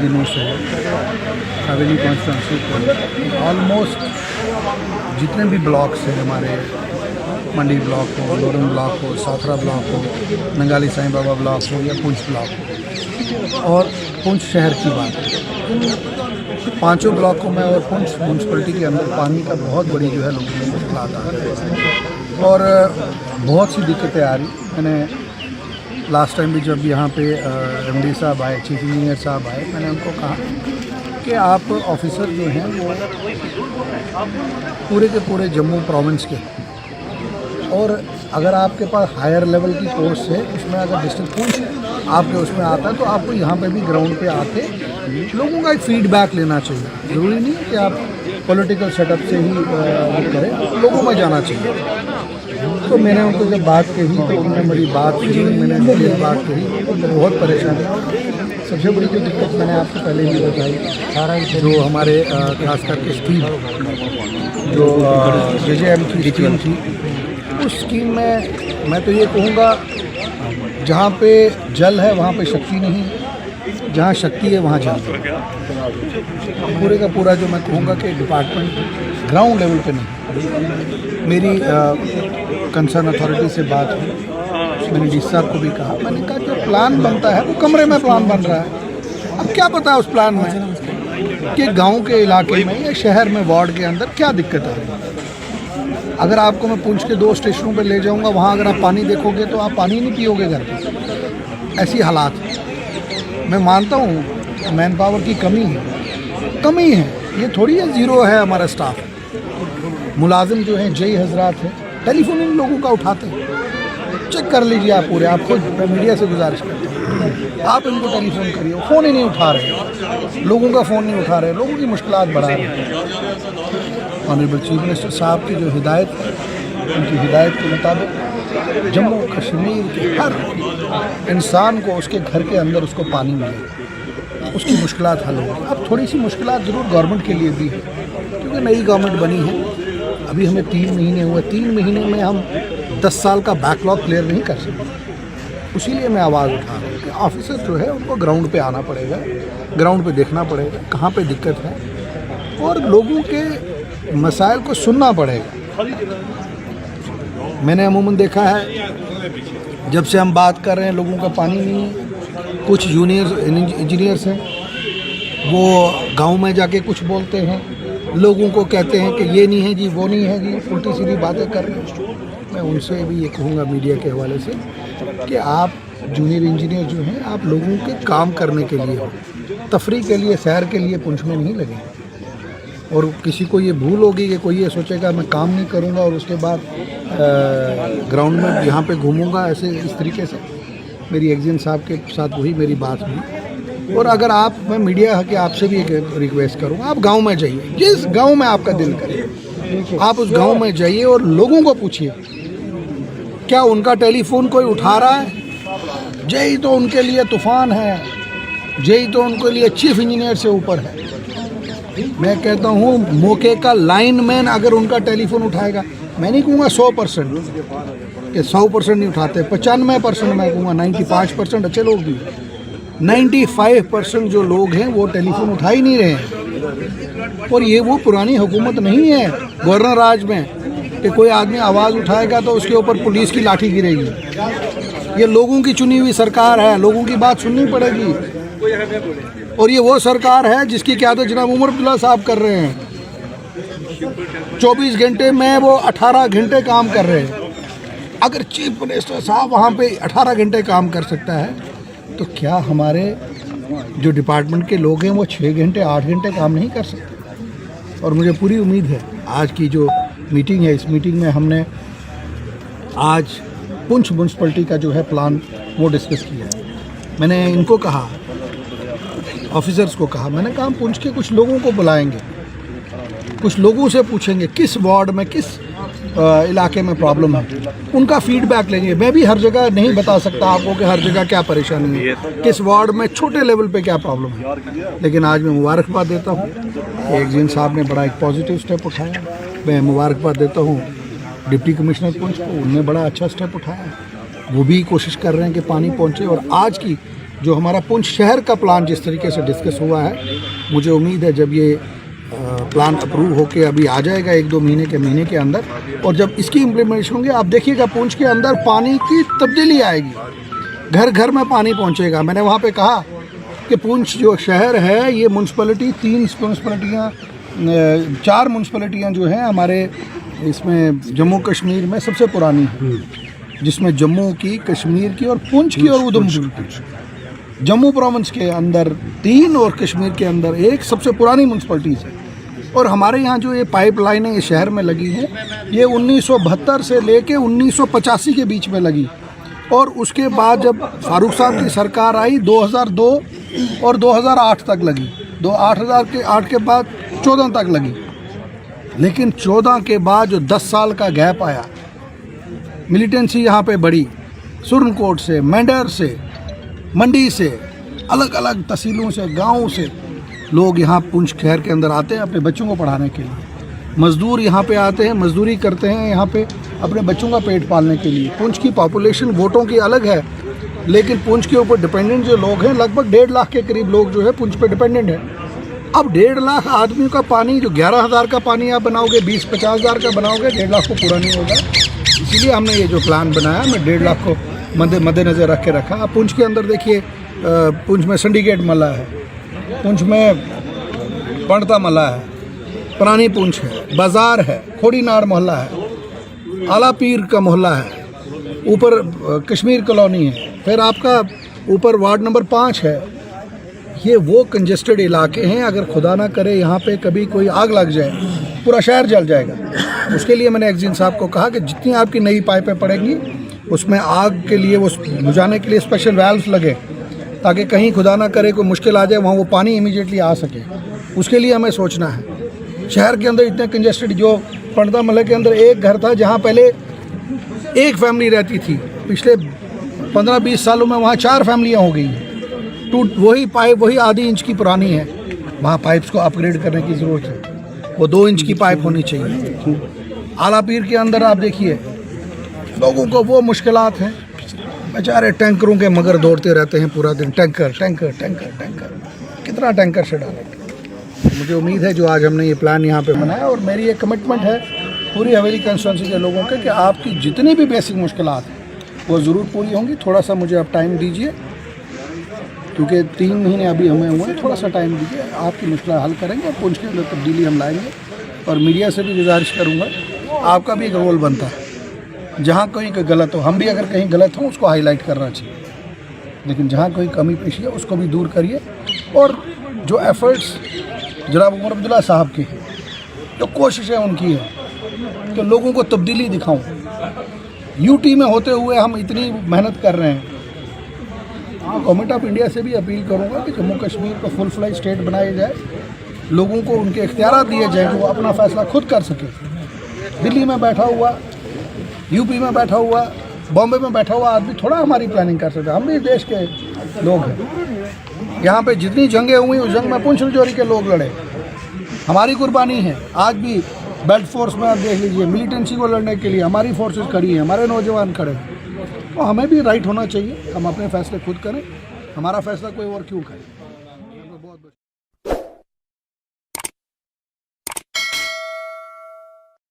दिनों से हवेली कॉन्स्टिट्यूंसी को ऑलमोस्ट जितने भी ब्लॉक्स हैं हमारे, मंडी ब्लॉक हो, लोरंग ब्लॉक हो, साथरा ब्लॉक हो, नंगाली साईं बाबा ब्लॉक हो या पुंछ ब्लॉक हो, और पुंछ शहर की बात है, पांचों ब्लॉकों में और पुंछ म्यूनसिपलिटी के अंदर पानी का बहुत बड़ी जो है लोगों को मुश्किल आ रही है और बहुत सी दिक्कतें आ रही। मैंने लास्ट टाइम भी जब यहाँ पे MD साहब आए, चीफ इंजीनियर साहब आए, मैंने उनको कहा कि आप ऑफिसर जो हैं वो पूरे के पूरे जम्मू प्रोविंस के, और अगर आपके पास हायर लेवल की पोस्ट है, उसमें अगर डिस्ट्रिक्ट पुंछ आपके उसमें आता है तो आपको यहाँ पे भी ग्राउंड पे आके लोगों का एक फीडबैक लेना चाहिए। ज़रूरी नहीं कि आप पॉलिटिकल सेटअप से ही करें, लोगों में जाना चाहिए। तो मैंने उनको जब बात कही तो उन्होंने मेरी बात सुनी, मैंने उनकी बात कही तो बहुत परेशान है। सबसे बड़ी जो दिक्कत मैंने आपको पहले भी बताई, जो हमारे खास करके स्कीम जो JJM की स्कीम थी, उस स्कीम में मैं तो ये कहूँगा जहाँ पे जल है वहाँ पे शक्ति नहीं, जहाँ शक्ति है वहाँ जल है। पूरे का पूरा जो मैं कहूँगा कि डिपार्टमेंट ग्राउंड लेवल पे नहीं। मेरी कंसर्न अथॉरिटी से बात हुई, मैंने DC साहब को भी कहा, मैंने कहा जो प्लान बनता है वो कमरे में प्लान बन रहा है। अब क्या पता है उस प्लान में कि गांव के इलाके में या शहर में वार्ड के अंदर क्या दिक्कत आ रही है। अगर आपको मैं पुंछ के 2 स्टेशनों पे ले जाऊंगा, वहाँ अगर आप पानी देखोगे तो आप पानी नहीं पियोगे घर पे। ऐसी हालात है। मैं मानता हूँ मैन पावर की कमी है, ये थोड़ी है ज़ीरो है हमारा स्टाफ। मुलाजिम जो हैं जय हजरात हैं, टेलीफोन इन लोगों का उठाते हैं। चेक कर लीजिए आप पूरे, आप खुद, मैं मीडिया से गुजारिश करता हूँ, आप इनको टेलीफोन करिए, फ़ोन ही नहीं उठा रहे, लोगों का फ़ोन नहीं उठा रहे, लोगों की मुश्किलात बढ़ा रहे हैं। ऑनरेबल चीफ मिनिस्टर साहब की जो हिदायत है, उनकी हिदायत के मुताबिक जम्मू कश्मीर के हर इंसान को उसके घर के अंदर उसको पानी मिले, उसकी मुश्किलात हल होगी। अब थोड़ी सी मुश्किलात ज़रूर गवर्नमेंट के लिए भी है, क्योंकि नई गवर्नमेंट बनी है, अभी हमें 3 महीने हुए, 3 महीने में हम 10 साल का बैकलॉग क्लियर नहीं कर सकते। उसीलिए मैं आवाज़ उठा रहा हूँ कि ऑफिसर जो है उनको ग्राउंड पे आना पड़ेगा, ग्राउंड पे देखना पड़ेगा कहाँ पे दिक्कत है, और लोगों के मसाइल को सुनना पड़ेगा। मैंने अमूमन देखा है जब से हम बात कर रहे हैं लोगों का पानी नहीं है। कुछ जूनियर इंजीनियर्स हैं वो गांव में जाके कुछ बोलते हैं, लोगों को कहते हैं कि ये नहीं है जी, वो नहीं है जी, उल्टी सीधी बातें कर रहे हैं। मैं उनसे भी ये कहूँगा मीडिया के हवाले से कि आप जूनियर इंजीनियर जो हैं, आप लोगों के काम करने के लिए हो, तफरीह के लिए, सैर के लिए पुंछ में नहीं लगे। और किसी को ये भूल होगी कि कोई ये सोचेगा मैं काम नहीं करूँगा और उसके बाद ग्राउंड में यहाँ पे घूमूंगा, ऐसे इस तरीके से। मेरी एक्जिन साहब के साथ वही मेरी बात हुई। और अगर आप, मैं मीडिया के आपसे भी एक रिक्वेस्ट करूँगा, आप गांव में जाइए, जिस गांव में आपका दिल करे आप उस गांव में जाइए और लोगों को पूछिए क्या उनका टेलीफोन कोई उठा रहा है। जेई तो उनके लिए तूफान है, जेई तो उनके लिए चीफ इंजीनियर से ऊपर है। मैं कहता हूँ मौके का लाइनमैन अगर उनका टेलीफोन उठाएगा, मैं नहीं कहूँगा 100% कि 100% नहीं उठाते, 95% मैं कहूँगा, 95% अच्छे लोग भी, 95% जो लोग हैं वो टेलीफोन उठा ही नहीं रहे हैं। और ये वो पुरानी हुकूमत नहीं है गवर्नर राज में कि कोई आदमी आवाज़ उठाएगा तो उसके ऊपर पुलिस की लाठी गिरेगी। ये लोगों की चुनी हुई सरकार है, लोगों की बात सुननी पड़ेगी। और ये वो सरकार है जिसकी क़यादत जनाब उमर अब्दुल्ला साहब कर रहे हैं। 24 घंटे में वो 18 घंटे काम कर रहे हैं। अगर चीफ मिनिस्टर साहब वहाँ पे 18 घंटे काम कर सकता है, तो क्या हमारे जो डिपार्टमेंट के लोग हैं वो 6 घंटे 8 घंटे काम नहीं कर सकते। और मुझे पूरी उम्मीद है आज की जो मीटिंग है, इस मीटिंग में हमने आज पुंछ म्यूनसिपलिटी का जो है प्लान वो डिस्कस किया है। मैंने इनको कहा, ऑफिसर्स को कहा, मैंने कहा हम पुंछ के कुछ लोगों को बुलाएंगे, कुछ लोगों से पूछेंगे किस वार्ड में, किस इलाके में प्रॉब्लम है, उनका फीडबैक लेंगे। मैं भी हर जगह नहीं बता सकता आपको कि हर जगह क्या परेशानी है, किस वार्ड में छोटे लेवल पे क्या प्रॉब्लम है। लेकिन आज मैं मुबारकबाद देता हूँ कि एक्जिन साहब ने बड़ा एक पॉजिटिव स्टेप उठाया। मैं मुबारकबाद देता हूँ डिप्टी कमिश्नर पुंछ को, उन्होंने बड़ा अच्छा स्टेप उठाया। वो भी कोशिश कर रहे हैं कि पानी पहुँचे। और आज की जो हमारा पुंछ शहर का प्लान जिस तरीके से डिस्कस हुआ है, मुझे उम्मीद है जब ये प्लान अप्रूव होके अभी आ जाएगा 1-2 महीने के अंदर, और जब इसकी इम्प्लीमेंटेशन होंगे आप देखिएगा पुंछ के अंदर पानी की तब्दीली आएगी, घर घर में पानी पहुंचेगा। मैंने वहाँ पे कहा कि पुंछ जो शहर है ये म्यूनसिपलिटी 4 म्यूनसिपलिटियाँ जो हैं हमारे इसमें जम्मू कश्मीर में सबसे पुरानी है, जिसमें जम्मू की, कश्मीर की और पुंछ की और उधमपुर की। जम्मू प्रोविंस के अंदर 3 और कश्मीर के अंदर 1 सबसे पुरानी म्यूनसिपलिटीज़ है। और हमारे यहाँ जो ये पाइपलाइनें इस शहर में लगी हैं ये 1972 से लेके 1985 के बीच में लगी, और उसके बाद जब फारूक साहब की सरकार आई 2002 और 2008 तक लगी, 2008 के बाद 14 तक लगी। लेकिन 14 के बाद जो 10 साल का गैप आया, मिलिटेंसी यहाँ पे बढ़ी, सुरनकोट से, मेंढर से, मंडी से, अलग अलग तहसीलों से, गाँव से लोग यहाँ पुंछ शहर के अंदर आते हैं अपने बच्चों को पढ़ाने के लिए। मज़दूर यहाँ पे आते हैं, मजदूरी करते हैं यहाँ पे अपने बच्चों का पेट पालने के लिए। पुंछ की पॉपुलेशन वोटों की अलग है, लेकिन पुंछ के ऊपर डिपेंडेंट जो लोग हैं लगभग 1.5 लाख के करीब लोग जो है पुंछ पे डिपेंडेंट है। अब 1.5 लाख आदमियों का पानी, जो 11,000 का पानी आप बनाओगे, 20-50 हज़ार का बनाओगे, 1.5 लाख को पूरा नहीं होगा। इसीलिए हमने ये जो प्लान बनाया, मैं 1.5 लाख को मद्देनज़र रख के रखा। अब पुंछ के अंदर देखिए, पुंछ में सिंडिकेट मल्ला है, पुंछ में पड़ता मल्ला है, पुरानी पुंछ है, बाज़ार है, खोड़ीनार मोहल्ला है, आला पीर का मोहल्ला है, ऊपर कश्मीर कॉलोनी है, फिर आपका ऊपर वार्ड नंबर 5 है। ये वो कंजेस्टेड इलाके हैं, अगर खुदा ना करे यहाँ पे कभी कोई आग लग जाए पूरा शहर जल जाएगा। उसके लिए मैंने एक्जिन साहब को कहा कि जितनी आपकी नई पाइपें पड़ेंगी उसमें आग के लिए, वो बुझाने के लिए स्पेशल वाल्व्स लगे, ताकि कहीं खुदा ना करे कोई मुश्किल आ जाए वहाँ वो पानी इमीडिएटली आ सके। उसके लिए हमें सोचना है। शहर के अंदर इतने कंजेस्टेड, जो पड़दा महल के अंदर एक घर था जहाँ पहले एक फैमिली रहती थी, पिछले 15-20 सालों में वहाँ 4 फैमिलियाँ हो गई हैं। वही पाइप, वही आधी इंच की पुरानी है, वहाँ पाइप्स को अपग्रेड करने की ज़रूरत है। वो 2 इंच की पाइप होनी चाहिए। आला पीर के अंदर आप देखिए लोगों को वो मुश्किलात हैं, बेचारे टैंकरों के मगर दौड़ते रहते हैं पूरा दिन, टैंकर टैंकर टैंकर टैंकर, कितना टैंकर से डालेंगे। मुझे उम्मीद है जो आज हमने ये प्लान यहाँ पे बनाया, और मेरी एक कमिटमेंट है पूरी हवेली कंस्टिट्यूंसी के लोगों के कि आपकी जितनी भी बेसिक मुश्किलात हैं वो ज़रूर पूरी होंगी। थोड़ा सा मुझे अब टाइम दीजिए, क्योंकि 3 महीने अभी हमें हुए हैं, थोड़ा सा टाइम दीजिए, आपकी मुश्किल हल करेंगे और पुंछ के अंदर तब्दीली हम लाएंगे। और मीडिया से भी गुजारिश करूँगा, आपका भी एक रोल बनता है, जहाँ कोई गलत हो, हम भी अगर कहीं गलत हो उसको हाईलाइट करना चाहिए, लेकिन जहाँ कोई कमी पेशी है उसको भी दूर करिए। और जो एफर्ट्स जनाब उमर अब्दुल्ला साहब की हैं, जो कोशिशें उनकी हैं, तो लोगों को तब्दीली दिखाऊं। यूटी में होते हुए हम इतनी मेहनत कर रहे हैं। गवर्नमेंट ऑफ इंडिया से भी अपील करूंगा कि जम्मू कश्मीर को फुल फ्लैज स्टेट बनाया जाए, लोगों को उनके इख्तियार दिए जाए कि वो अपना फैसला खुद कर सके। दिल्ली में बैठा हुआ, यूपी में बैठा हुआ, बॉम्बे में बैठा हुआ आदमी थोड़ा हमारी प्लानिंग कर सकता है। हम भी देश के लोग हैं। यहाँ पे जितनी जंगें हुई उस जंग में पुंछ राजौरी के लोग लड़े, हमारी कुर्बानी है। आज भी बेल्ट फोर्स में आप देख लीजिए, मिलिटेंसी को लड़ने के लिए हमारी फोर्सेस खड़ी हैं, हमारे नौजवान खड़े हैं। तो हमें भी राइट होना चाहिए, हम अपने फैसले खुद करें, हमारा फैसला कोई और क्यों करे।